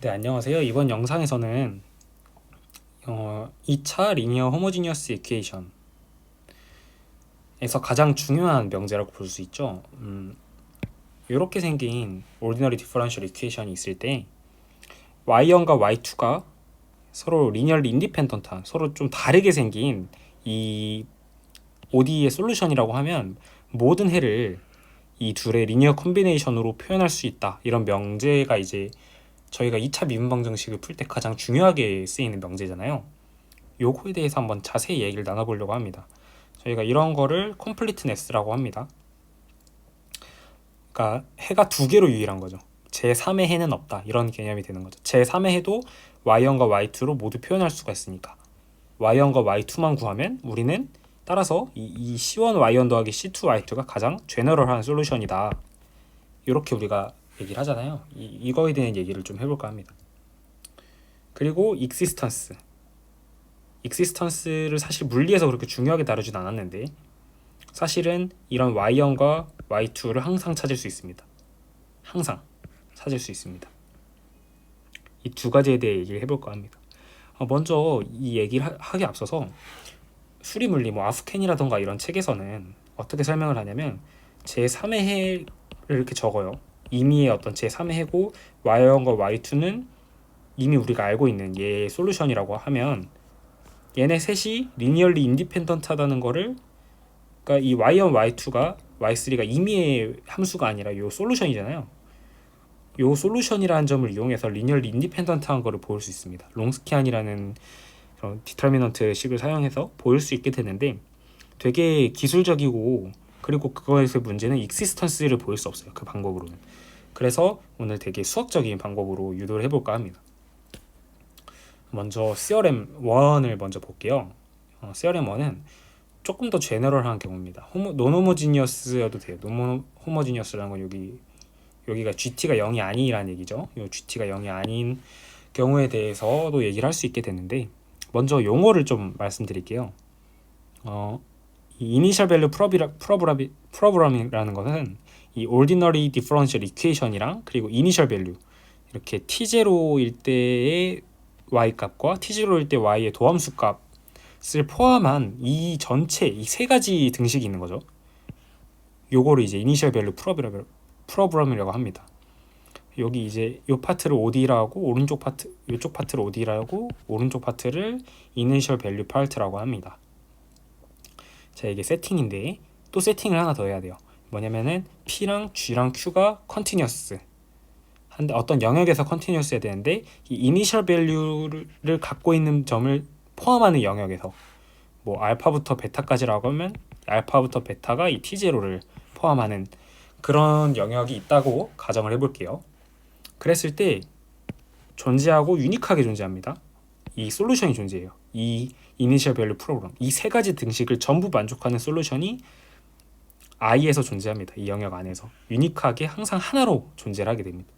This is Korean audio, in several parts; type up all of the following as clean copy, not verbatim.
네, 안녕하세요. 이번 영상에서는 2차 리니어 호모지니어스 이퀘이션에서 가장 중요한 명제라고 볼 수 있죠. 이렇게 생긴 오르디너리 디퍼런셜 이퀘이션이 있을 때 y1과 y2가 서로 리니얼리 인디펜던트한, 서로 좀 다르게 생긴 이 ODE의 솔루션이라고 하면 모든 해를 이 둘의 리니어 콤비네이션으로 표현할 수 있다. 이런 명제가 이제 저희가 2차 미분방 정식을 풀 때 가장 중요하게 쓰이는 명제잖아요. 요거에 대해서 한번 자세히 얘기를 나눠보려고 합니다. 저희가 이런 거를 컴플리트네스라고 합니다. 그러니까 해가 두 개로 유일한 거죠. 제3의 해는 없다, 이런 개념이 되는 거죠. 제3의 해도 y1과 y2로 모두 표현할 수가 있으니까 y1과 y2만 구하면 우리는 따라서 이 C1y1 더하기 C2y2가 가장 제너럴한 솔루션이다, 이렇게 우리가 얘기를 하잖아요. 이거에 대한 얘기를 좀 해볼까 합니다. 그리고 익시스턴스를 사실 물리에서 그렇게 중요하게 다루진 않았는데 사실은 이런 y1과 y2를 항상 찾을 수 있습니다. 항상 찾을 수 있습니다. 이 두 가지에 대해 얘기를 해볼까 합니다. 먼저 이 얘기를 하기 앞서서 수리물리 아스켄이라던가 이런 책에서는 어떻게 설명을 하냐면 제3의 해를 이렇게 적어요. 이미의 어떤 제3의 해고 y1과 y2는 이미 우리가 알고 있는 얘의 솔루션이라고 하면 얘네 셋이 리니얼리 인디펜던트하다는 거를, 그러니까 이 y1, y2가 y3가 임의의 함수가 아니라 요 솔루션이잖아요. 요 솔루션이라는 점을 이용해서 리니얼리 인디펜던트한 거를 보일 수 있습니다. 롱스키안이라는 그런 디터미넌트 식을 사용해서 보일 수 있게 되는데 되게 기술적이고, 그리고 그거에서 문제는 익시스턴스를 보일 수 없어요, 그 방법으로는. 그래서 오늘 되게 수학적인 방법으로 유도를 해볼까 합니다. 먼저 CRM 1을 먼저 볼게요. CRM 1은 조금 더 제너럴한 경우입니다. 논호모지니어스여도 돼요. 논호모지니어스라는 건 여기가 GT가 0이 아니라는 얘기죠. 요 GT가 0이 아닌 경우에 대해서도 얘기를 할 수 있게 되는데 먼저 용어를 좀 말씀드릴게요. 이 이니셜 밸류 프로브럼이라는 것은 이 ordinary differential equation이랑 그리고 이니셜 밸류, 이렇게 t0일 때의 y 값과 t0일 때 y의 도함수 값을 포함한 이 전체 이 세 가지 등식이 있는 거죠. 요거를 이제 이니셜 밸류 프로브럼이라고 합니다. 여기 이제 요 파트를 OD라고 요쪽 파트를 OD라고 오른쪽 파트를 이니셜 밸류 파트라고 합니다. 자, 이게 세팅인데 또 세팅을 하나 더 해야 돼요. 뭐냐면은 P랑 G랑 Q가 컨티뉴어스 한데 어떤 영역에서 컨티뉴어스해야 되는데 이 이니셜 밸류를 갖고 있는 점을 포함하는 영역에서 알파부터 베타까지라고 하면 알파부터 베타가 이 T0를 포함하는 그런 영역이 있다고 가정을 해볼게요. 그랬을 때 존재하고 유니크하게 존재합니다. 이 솔루션이 존재해요. 이 이니셜 밸류 프로그램, 이 세 가지 등식을 전부 만족하는 솔루션이 I에서 존재합니다. 이 영역 안에서 유니크하게 항상 하나로 존재를 하게 됩니다.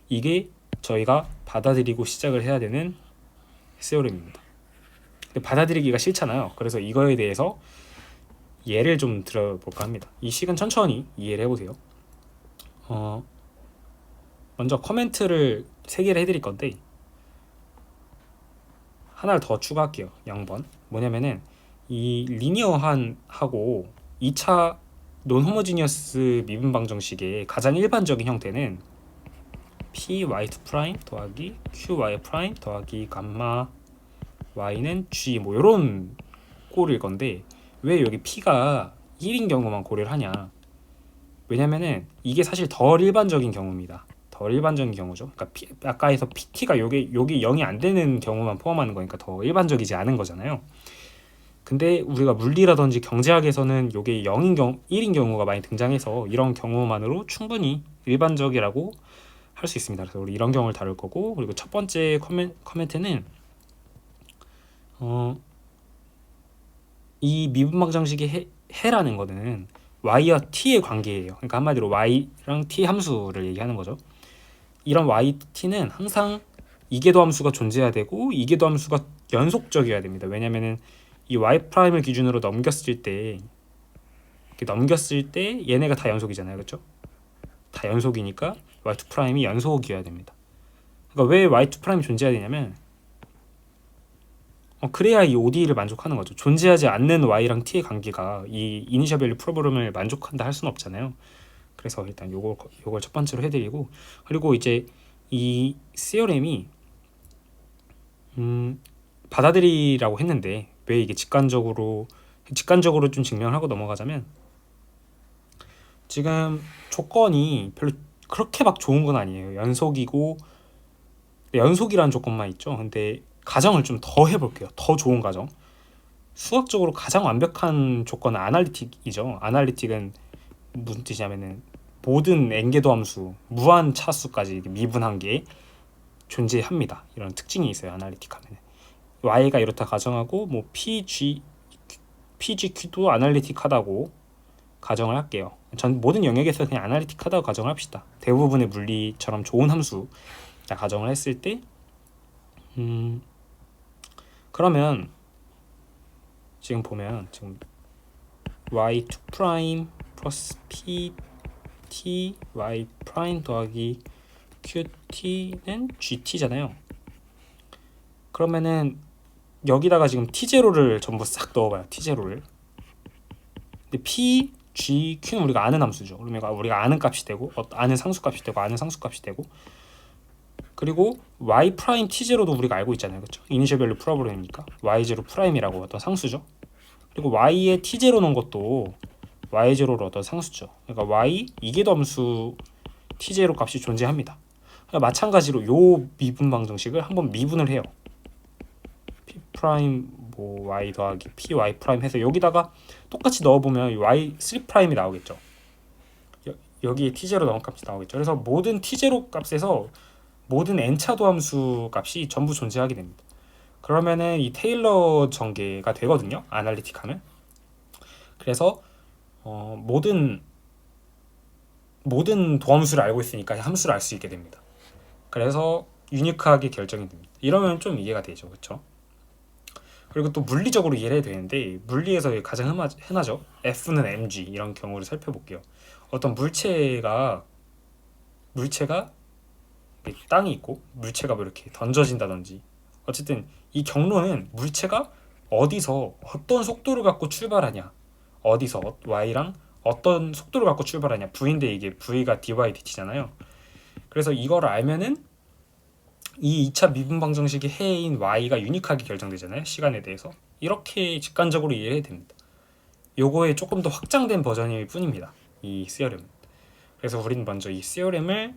이게 저희가 받아들이고 시작을 해야 되는 세오렘입니다. 근데 받아들이기가 싫잖아요. 그래서 이거에 대해서 예를 좀 들어볼까 합니다. 이 식은 천천히 이해를 해보세요. 먼저 코멘트를 3개를 해드릴 건데 하나를 더 추가할게요. 0번 뭐냐면은 이 리니어한 하고 2차 논호모지니어스 미분방 정식의 가장 일반적인 형태는 py2' 더하기 qy' 더하기 감마 y는 g 이런 꼴일 건데 왜 여기 p가 1인 경우만 고려를 하냐, 왜냐면은 이게 사실 덜 일반적인 경우입니다. 덜 일반적인 경우죠. 그러니까 아까에서 PT가 여기 0이 안 되는 경우만 포함하는 거니까 더 일반적이지 않은 거잖아요. 근데 우리가 물리라든지 경제학에서는 이게 1인 경우가 많이 등장해서 이런 경우만으로 충분히 일반적이라고 할 수 있습니다. 그래서 우리 이런 경우를 다룰 거고, 그리고 첫 번째 코멘트는 이 미분방 정식의 해라는 거는 y와 t의 관계예요. 그러니까 한마디로 y랑 t 함수를 얘기하는 거죠. 이런 yt는 항상 이계도 함수가 존재해야 되고 이계도 함수가 연속적이어야 됩니다. 왜냐면은 이 y'을 기준으로 넘겼을 때 얘네가 다 연속이잖아요. 그렇죠? 다 연속이니까 y2'이 연속이어야 됩니다. 그러니까 왜 y2 프라임이 존재해야 되냐면 그래야 이 ODE를 만족하는 거죠. 존재하지 않는 y랑 t의 관계가 이 이니셜 밸류 프로그램을 만족한다 할 수는 없잖아요. 그래서 일단 요걸 첫 번째로 해드리고, 그리고 이제 이 CRM이 받아들이라고 했는데 왜 이게 직관적으로 좀 증명을 하고 넘어가자면, 지금 조건이 별로 그렇게 막 좋은 건 아니에요. 연속이라는 조건만 있죠. 근데 가정을 좀 더 해볼게요. 더 좋은 가정. 수학적으로 가장 완벽한 조건은 아날리틱이죠. 아날리틱은 무슨 뜻이냐면은 모든 n개도 함수, 무한 차수까지 미분한 게 존재합니다. 이런 특징이 있어요. 아날리틱 하면은 y가 이렇다 가정하고 뭐 PGQ도 아날리틱하다고 가정을 할게요. 전 모든 영역에서 그냥 아날리틱하다고 가정을 합시다. 대부분의 물리처럼 좋은 함수 가정을 했을 때 그러면 지금 보면 지금 y2' 플러스 pt y' 더하기 qt는 gt잖아요. 그러면은 여기다가 지금 t0를 전부 싹 넣어봐요. t0를. 근데 p, g, q는 우리가 아는 함수죠. 그러면 우리가 아는 값이 되고 아는 상수값이 되고 아는 상수값이 되고, 그리고 y 프라임 t0도 우리가 알고 있잖아요. 그렇죠? 이니셜 밸류 프로브램이니까 y0 프라임이라고 어떤 상수죠. 그리고 y에 t0 넣은 것도 y0로 어떤 상수죠. 그러니까 y 이계도 함수 t0 값이 존재합니다. 그러니까 마찬가지로 요 미분 방정식을 한번 미분을 해요. p 프라임 뭐 y 더하기 p y 프라임 해서 여기다가 똑같이 넣어보면 y 3 프라임이 나오겠죠. 여기에 t0 넣은 값이 나오겠죠. 그래서 모든 t0 값에서 모든 n차도 함수 값이 전부 존재하게 됩니다. 그러면은 이 테일러 전개가 되거든요. 아날리틱하면. 그래서 모든 도함수를 알고 있으니까 함수를 알 수 있게 됩니다. 그래서 유니크하게 결정이 됩니다. 이러면 좀 이해가 되죠. 그렇죠? 그리고 또 물리적으로 이해해야 되는데, 물리에서 가장 흔하죠. F는 mg 이런 경우를 살펴볼게요. 어떤 물체가 땅이 있고 물체가 뭐 이렇게 던져진다든지, 어쨌든 이 경로는 물체가 어디서 어떤 속도를 갖고 출발하냐, 어디서 y랑 어떤 속도를 갖고 출발하냐, v인데 이게 v가 dy dt잖아요. 그래서 이걸 알면은 이 2차 미분 방정식의 해인 y가 유니크하게 결정되잖아요. 시간에 대해서. 이렇게 직관적으로 이해해야 됩니다. 요거의 조금 더 확장된 버전일 뿐입니다. 이 CRM. 그래서 우리는 먼저 이 CRM을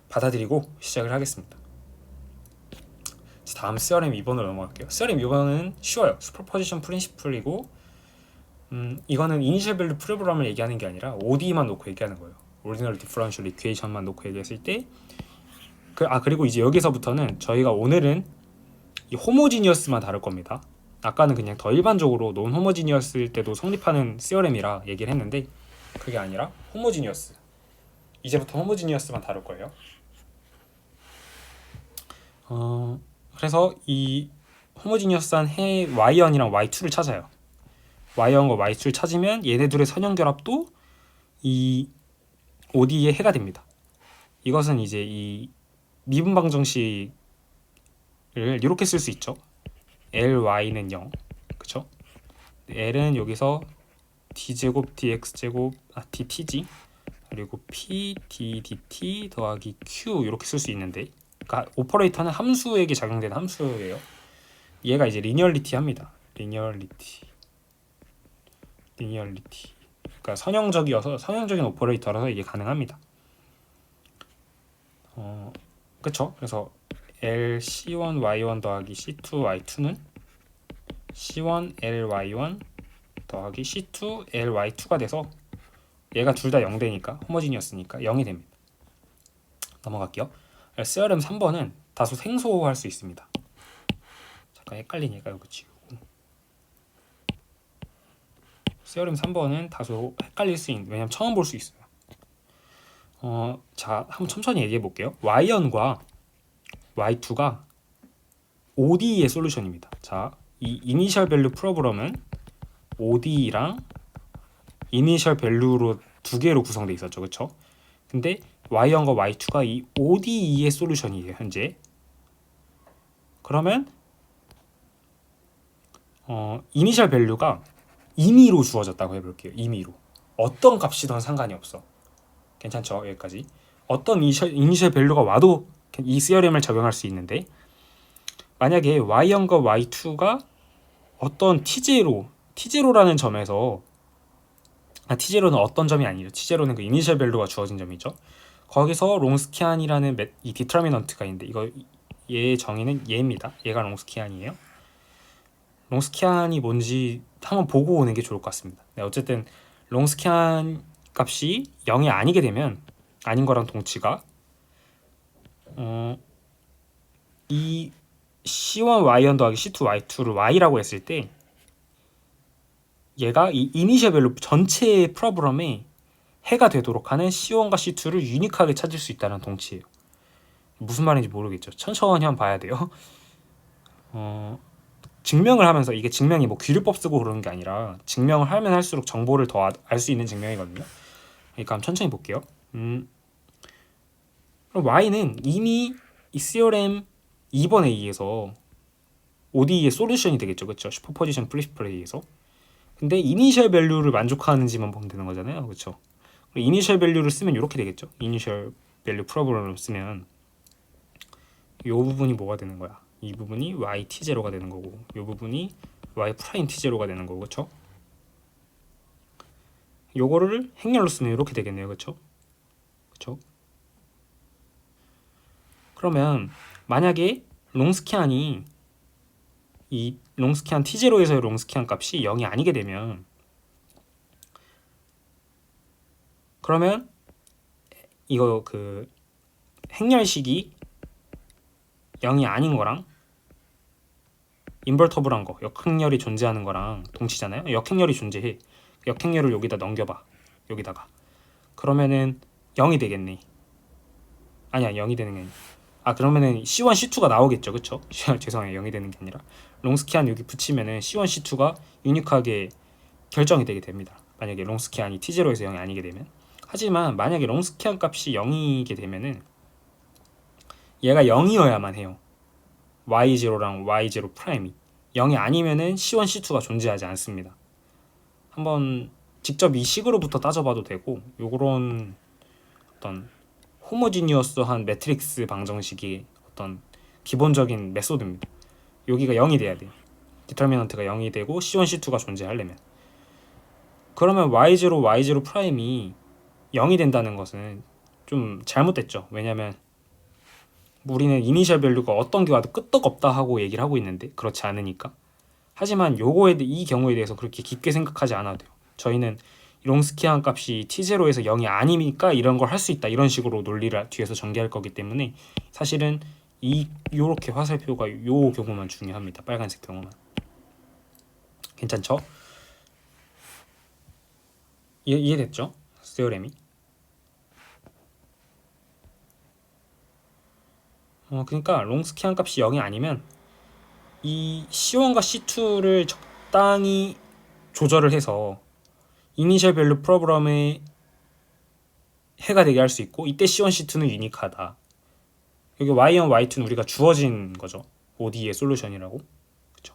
받아들이고 시작을 하겠습니다. 다음 CRM 2번으로 넘어갈게요. CRM 2번은 쉬워요. 슈퍼포지션 프린시플이고 이거는 이니셜 밸류 프로그램을 얘기하는 게 아니라 ODE만 놓고 얘기하는 거예요. 오리지널 디퍼런셜 이퀘이션만 놓고 얘기했을 때 그리고 이제 여기서부터는 저희가 오늘은 이 호모지니어스만 다룰 겁니다. 아까는 그냥 더 일반적으로 논 호모지니어스일 때도 성립하는 CRM이라 얘기를 했는데, 그게 아니라 호모지니어스. 이제부터 호모지니어스만 다룰 거예요. 그래서 이 호모지니어스한 해 y1이랑 y2를 찾아요. y1과 y2를 찾으면 얘네 둘의 선형결합도 이 ODE의 해가 됩니다. 이것은 이제 이 미분 방정식을 이렇게 쓸 수 있죠. ly는 0, 그쵸? l은 여기서 d제곱 dx제곱 dtg 그리고 p d dt 더하기 q 이렇게 쓸 수 있는데, 그러니까 오퍼레이터는 함수에게 작용되는 함수예요. 얘가 이제 리니얼리티 합니다. 리니얼리티. 그러니까 선형적인 오퍼레이터라서 이게 가능합니다. 그쵸? 그래서 L C1Y1 더하기 C2Y2는 C1LY1 더하기 C2LY2가 돼서 얘가 둘 다 0되니까 호모지니어스니까 0이 됩니다. 넘어갈게요. CRM 3번은 다소 생소할 수 있습니다. 잠깐 헷갈리니까 이거 지우고. CRM 3번은 다소 헷갈릴 수 있는, 왜냐면 처음 볼 수 있어요. 자, 한번 천천히 얘기해 볼게요. y1과 y2가 ODE의 솔루션입니다. 자, 이 이니셜 밸류 프로그램은 ODE랑 이니셜 밸류로 두 개로 구성되어 있었죠. 그렇죠? 근데 y1과 y2가 이 ODE의 솔루션이에요. 현재 그러면 이니셜 밸류가 임의로 주어졌다고 해볼게요. 임의로. 어떤 값이든 상관이 없어. 괜찮죠? 여기까지. 어떤 이니셜 밸류가 와도 이 CRM을 적용할 수 있는데, 만약에 y1과 y2가 어떤 t0라는 점에서, t0는 어떤 점이 아니죠. t0는 그 이니셜 밸류가 주어진 점이죠. 거기서 롱스키안이라는 이 디터미넌트가 있는데, 얘의 정의는 얘입니다. 얘가 롱스키안이에요. 롱스키안이 뭔지 한번 보고 오는 게 좋을 것 같습니다. 네, 어쨌든 롱스키안 값이 0이 아니게 되면, 아닌 거랑 동치가 이 C1Y1 더하기 C2Y2를 Y라고 했을 때, 얘가 이 이니셜 밸류 전체의 프로브럼에 해가 되도록 하는 C1과 C2를 유니크하게 찾을 수 있다는 동치예요. 무슨 말인지 모르겠죠. 천천히 한번 봐야 돼요. 증명을 하면서, 이게 증명이 뭐 귀류법 쓰고 그러는 게 아니라 증명을 하면 할수록 정보를 더 알 수 있는 증명이거든요. 그러니까 한번 천천히 볼게요. 그럼 Y는 이미 이 CRM 2번에 의해서 ODE의 솔루션이 되겠죠. 그렇죠? 슈퍼포지션 프리플레이에서. 근데 이니셜 밸류를 만족하는지만 보면 되는 거잖아요. 그렇죠? 이니셜 밸류를 쓰면 이렇게 되겠죠. 이니셜 밸류 프로그램을 쓰면 이 부분이 뭐가 되는 거야? 이 부분이 yt0가 되는 거고, 이 부분이 y't0가 되는 거고, 그렇죠? 요거를 행렬로 쓰면 이렇게 되겠네요. 그렇죠? 그렇죠? 그러면 만약에 롱스키안이 이 롱스키안 t0에서의 롱스키안 값이 0이 아니게 되면, 그러면 이거 그 행렬식이 0이 아닌 거랑 인버터블한 거, 역행렬이 존재하는 거랑 동치잖아요. 역행렬이 존재해. 역행렬을 여기다 넘겨봐. 여기다가. 그러면은 0이 되겠네. 아니야, 0이 되는 게 아니야. 그러면은 C1, C2가 나오겠죠. 그쵸? 죄송해요. 0이 되는 게 아니라. 롱스키안 여기 붙이면은 C1, C2가 유니크하게 결정이 되게 됩니다. 만약에 롱스키안이 T0에서 0이 아니게 되면. 하지만 만약에 롱스키안 값이 0이게 되면은 얘가 0이어야만 해요. y0랑 y0 프라임이 0이 아니면은 C1, C2가 존재하지 않습니다. 한번 직접 이 식으로부터 따져봐도 되고, 요런 어떤 호모지니어스한 매트릭스 방정식이 어떤 기본적인 메소드입니다. 여기가 0이 돼야 돼요. 디터미넌트가 0이 되고 C1, C2가 존재하려면. 그러면 y0, y0 프라임이 0이 된다는 것은 좀 잘못됐죠. 왜냐면 우리는 이니셜 밸류가 어떤 게 와도 끄떡없다 하고 얘기를 하고 있는데 그렇지 않으니까. 하지만 이 경우에 대해서 그렇게 깊게 생각하지 않아도 돼요. 저희는 롱스키안 값이 t0에서 0이 아니니까 이런 걸 할 수 있다, 이런 식으로 논리를 뒤에서 전개할 거기 때문에 사실은 요렇게 화살표가 요 경우만 중요합니다. 빨간색 경우만. 괜찮죠? 이해됐죠? 세어렘이. 그러니까 롱스키안 값이 0이 아니면 이 C1과 C2를 적당히 조절을 해서 이니셜 밸류 프로그램에 해가 되게 할 수 있고, 이때 C1, C2는 유니크하다. 여기 Y1, Y2는 우리가 주어진 거죠. ODE의 솔루션이라고. 그쵸?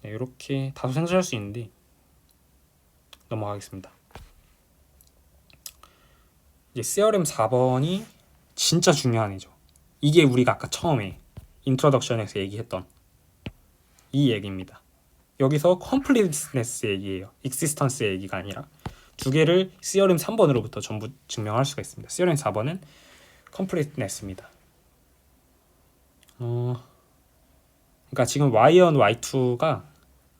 네, 이렇게 다소 생소할 수 있는데 넘어가겠습니다. 이제 CRM 4번이 진짜 중요한 애죠. 이게 우리가 아까 처음에 인트로덕션에서 얘기했던 이 얘기입니다. 여기서 completeness 얘기예요. existence 얘기가 아니라. 두 개를 CRM 3번으로부터 전부 증명할 수가 있습니다. CRM 4번은 completeness입니다. 그러니까 지금 y1, y2가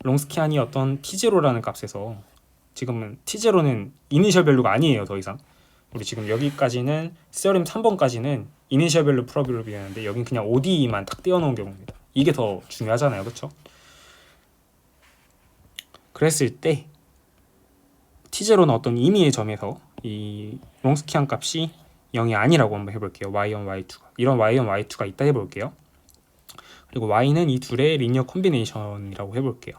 롱스키안이 어떤 t0라는 값에서, 지금은 t0는 이니셜 밸류가 아니에요. 더 이상 우리 지금 여기까지는 CRM 3번까지는 이니셜 밸류 프로그램이었는데 여긴 그냥 ODE만 딱 띄워놓은 경우입니다. 이게 더 중요하잖아요. 그렇죠? 그랬을 때 t0는 어떤 임의의 점에서 이 롱스키안 값이 0이 아니라고 한번 해볼게요. y1, y2가. 이런 y1, y2가 있다 해볼게요. 그리고 y는 이 둘의 리니어 콤비네이션이라고 해볼게요.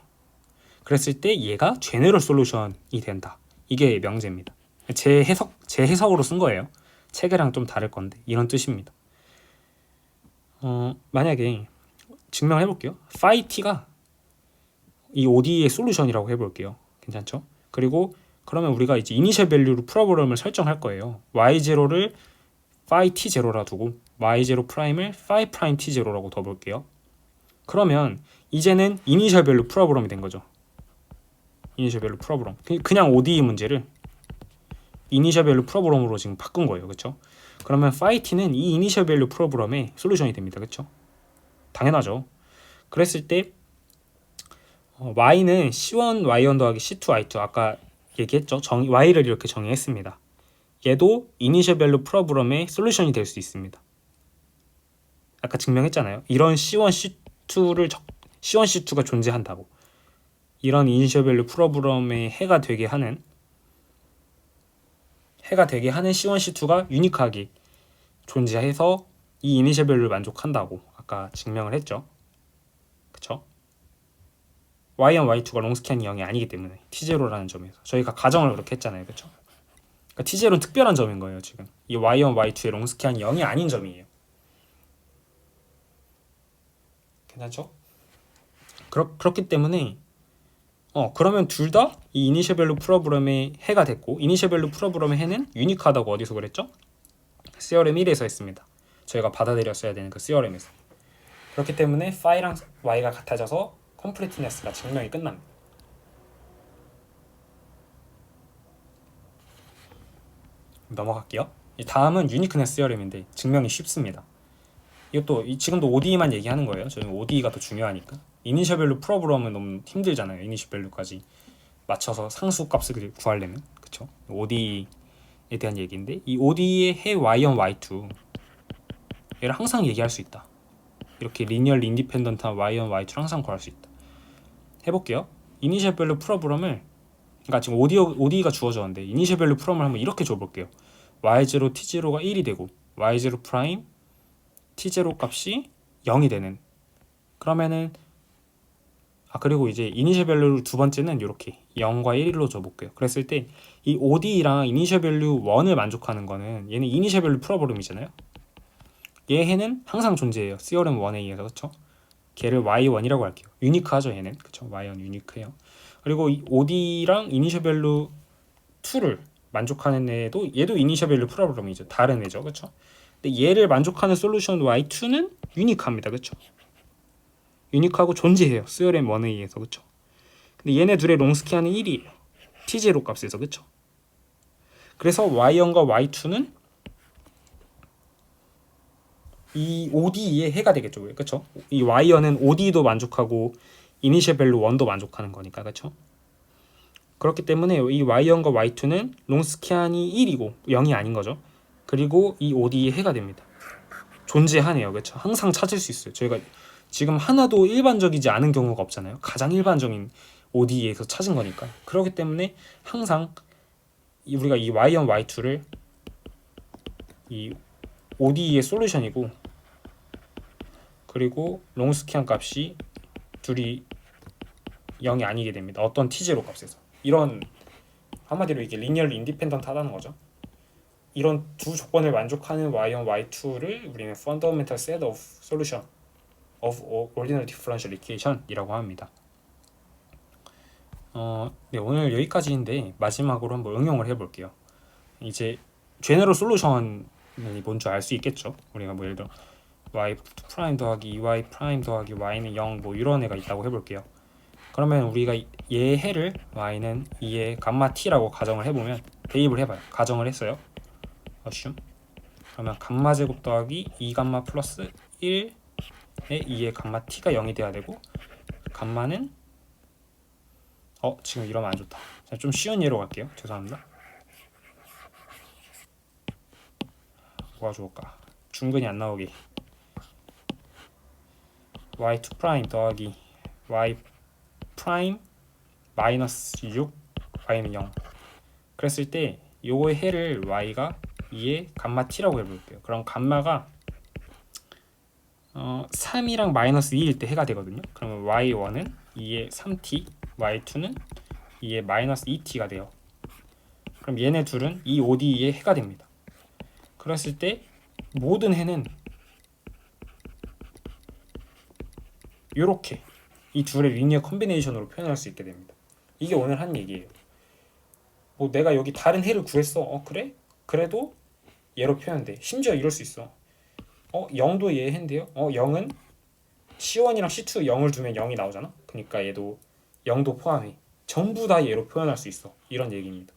그랬을 때 얘가 제너럴 솔루션이 된다. 이게 명제입니다. 제 해석으로 쓴 거예요. 책이랑 좀 다를 건데 이런 뜻입니다. 만약에 증명해 볼게요. phi t가 이 ODE의 솔루션이라고 해볼게요. 괜찮죠? 그리고 그러면 우리가 이제 이니셜 밸류로 프로그램을 설정할 거예요. y0를 phi t0라 두고 y0 프라임을 phi 프라임 t0라고 둬볼게요. 그러면 이제는 이니셜 밸류 프로그램이 된 거죠. 이니셜 밸류 프로그램. 그냥 ODE 문제를 이니셜 밸류 프로그램으로 지금 바꾼 거예요. 그렇죠? 그러면 phi t는 이 이니셜 밸류 프로그램의 솔루션이 됩니다. 그렇죠? 당연하죠. 그랬을 때 y는 c1 y1 더하기 c2 y2 아까 얘기했죠. y를 이렇게 정의했습니다. 얘도 이니셜 밸류 프로그램의 솔루션이 될 수 있습니다. 아까 증명했잖아요. 이런 c1 c2가 존재한다고. 이런 이니셜 밸류 프로그램의 해가 되게 하는 c1 c2가 유니크하게 존재해서 이 이니셜 밸류를 만족한다고 아까 증명을 했죠. 그쵸? y1, y2가 롱스캔이 0이 아니기 때문에 t0라는 점에서 저희가 가정을 그렇게 했잖아요. 그쵸? 그러니까 t0는 특별한 점인 거예요. 지금 이 y1, y2의 롱스캔이 0이 아닌 점이에요. 괜찮죠? 그렇기 때문에 그러면 둘 다 이 이니셜 밸류 프로그램의 해가 됐고 이니셜 밸류 프로그램의 해는 유니크하다고 어디서 그랬죠? 시어렘 1에서 했습니다. 저희가 받아들였어야 되는 그 시어렘에서. 그렇기 때문에 phi랑 y가 같아져서 컴플리트네스가 증명이 끝납니다. 넘어갈게요. 다음은 유니크네스 시어렘인데 증명이 쉽습니다. 이것도 지금도 ODE만 얘기하는 거예요. 저는 ODE가 더 중요하니까. 이니셜 밸류 프로그램은 너무 힘들잖아요. 이니셜 밸류까지 맞춰서 상수 값을 구하려면. 그쵸? ODE에 대한 얘기인데 이 ODE의 해 y1, y2 얘를 항상 얘기할 수 있다. 이렇게 리니얼 인디펜던트한 y1, y2를 항상 구할 수 있다. 해볼게요. 이니셜 밸류 프로그램을 그러니까 지금 ODE가 주어졌는데 이니셜 밸류 프로그램을 한번 이렇게 줘볼게요. y0, t0가 1이 되고 y0 프라임 t0 값이 0이 되는 그러면은 그리고 이제 이니셜 밸류 두 번째는 이렇게 0과 1로 줘볼게요. 그랬을 때 이 ODE랑 이니셜 밸류 1을 만족하는 거는 얘는 이니셜 밸류 프로그램이잖아요. 얘 해는 항상 존재해요. 시어렘 1에 의해서. 그쵸? 걔를 y1이라고 할게요. 유니크하죠 얘는. 그쵸? y1 유니크해요. 그리고 이 ODE랑 이니셜 밸류 2를 만족하는 얘도 이니셜 밸류 프로그램이죠. 다른 애죠. 그쵸? 근데 얘를 만족하는 솔루션 y2는 유니크합니다. 그쵸? 유니크하고 존재해요. 시어렘 1에 의해서. 그쵸? 근데 얘네 둘의 롱스키아는 1이에요. t0 값에서. 그쵸? 그래서 y1과 y2는 이 ODE의 해가 되겠죠. 그쵸? 이 y1은 ODE도 만족하고 이니셜 밸류 1도 만족하는 거니까. 그쵸? 그렇기 때문에 이 y1과 y2는 롱스키안이 1이고 0이 아닌 거죠. 그리고 이 ODE의 해가 됩니다. 존재하네요. 그쵸? 항상 찾을 수 있어요. 저희가 지금 하나도 일반적이지 않은 경우가 없잖아요. 가장 일반적인 ODE에서 찾은 거니까. 그렇기 때문에 항상 우리가 이 y1, y2를 이 ODE의 솔루션이고 그리고 롱스키안 값이 둘이 0이 아니게 됩니다. 어떤 t0 값에서. 이런 한마디로 이게 리니얼 인디펜던트 하다는 거죠. 이런 두 조건을 만족하는 y1, y2를 우리는 fundamental set of solution of ordinary differential equation이라고 합니다. 네, 오늘 여기까지인데 마지막으로 한번 응용을 해볼게요. 이제 제너럴 솔루션이 뭔지 알 수 있겠죠. 우리가 뭐 예를 들어 y 프라임 더하기 2y 프라임 더하기 y는 0 뭐 이런 애가 있다고 해볼게요. 그러면 우리가 얘 해를 y는 2의 감마 t라고 가정을 해보면 대입을 해봐요. 가정을 했어요. assume. 그러면 감마 제곱 더하기 2 감마 플러스 1의 2의 감마 t가 0이 돼야 되고 감마는 지금 이러면 안 좋다. 자, 좀 쉬운 예로 갈게요. 죄송합니다. 뭐가 좋을까? 중근이 안 나오게 y2 프라임 더하기 y 프라임 마이너스 6 y는 0 그랬을 때 요거의 해를 y가 2의 감마 t라고 해볼게요. 그럼 감마가 3이랑 마이너스 2일 때 해가 되거든요. 그러면 y1은 2의 3t y2는 2의 마이너스 2t가 돼요. 그럼 얘네 둘은 이 ODE의 해가 됩니다. 그랬을 때 모든 해는 요렇게 이 둘의 리니어 컨비네이션으로 표현할 수 있게 됩니다. 이게 오늘 한 얘기예요. 뭐 내가 여기 다른 해를 구했어. 그래? 그래도 얘로 표현돼. 심지어 이럴 수 있어. 0도 얘 해인데요. 0은 C1이랑 C2 0을 두면 0이 나오잖아. 그러니까 얘도 0도 포함해. 전부 다 얘로 표현할 수 있어. 이런 얘기입니다.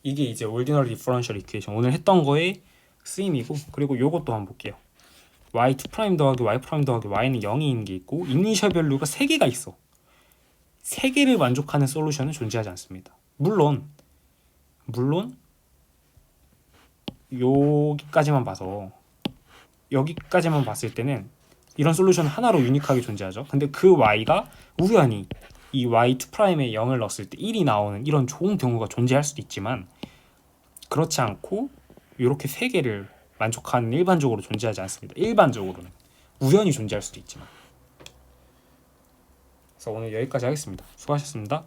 이게 이제 ordinary differential equation 오늘 했던 거의 쓰임이고, 그리고 요것도 한번 볼게요. y2' 더하기 y' 더하기 y는 0인 게 있고 이니셜 밸류가 3개가 있어. 3개를 만족하는 솔루션은 존재하지 않습니다. 물론 여기까지만 봤을 때는 이런 솔루션 하나로 유니크하게 존재하죠. 근데 그 y가 우연히 이 y2'에 0을 넣었을 때 1이 나오는 이런 좋은 경우가 존재할 수도 있지만, 그렇지 않고 이렇게 3개를 만족하는 일반적으로 존재하지 않습니다. 일반적으로는 우연히 존재할 수도 있지만. 그래서 오늘 여기까지 하겠습니다. 수고하셨습니다.